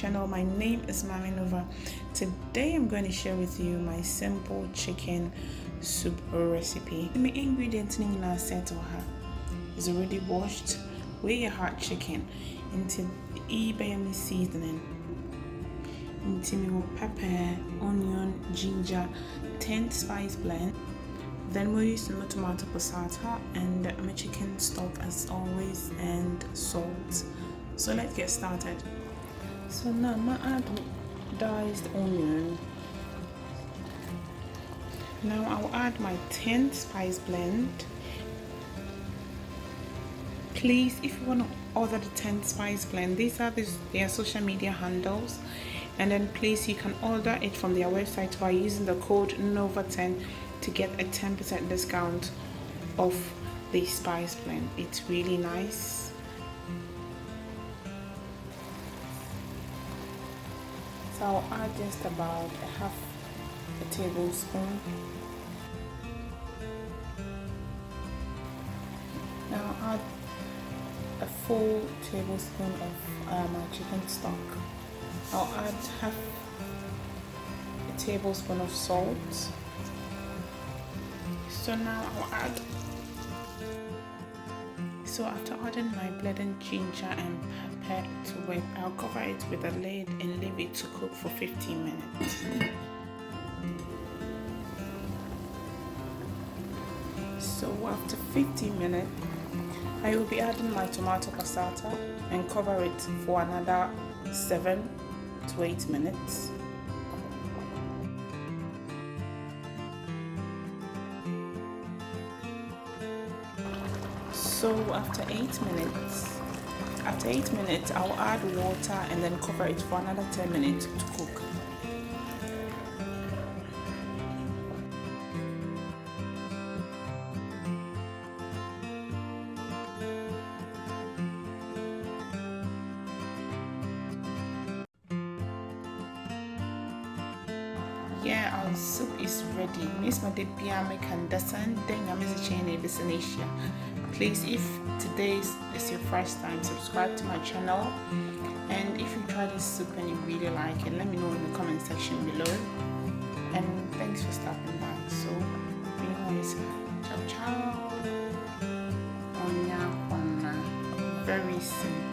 channel. My name is Mami Nova. Today I'm going to share with you my simple chicken soup recipe. My ingredients in our set is already washed. Weigh your hot chicken into eBay seasoning. Into me pepper, onion, ginger, 10 spice blend. Then we'll use some tomato passata and my chicken stock as always and salt. So let's get started. So now I'm gonna add diced onion. Now I'll add my 10 spice blend. Please, if you want to order the 10 spice blend, these are their social media handles, and then please you can order it from their website by using the code NOVA10 to get a 10% discount off the spice blend. It's really nice. So I'll add just about half a tablespoon. Now I'll add a full tablespoon of my chicken stock. I'll add half a tablespoon of salt. So now I'll add. So after adding my blended ginger and pepper to it, I'll cover it with a lid and leave it to cook for 15 minutes. So after 15 minutes, I will be adding my tomato passata and cover it for another 7 to 8 minutes. So after 8 minutes, I'll add water and then cover it for another 10 minutes to cook. Yeah, our soup is ready. Miss Madepia make understand then I'm chain Asia. Please, if today is your first time, subscribe to my channel. And if you try this soup and you really like it, let me know in the comment section below. And thanks for stopping by. So, ciao ciao. Very simple.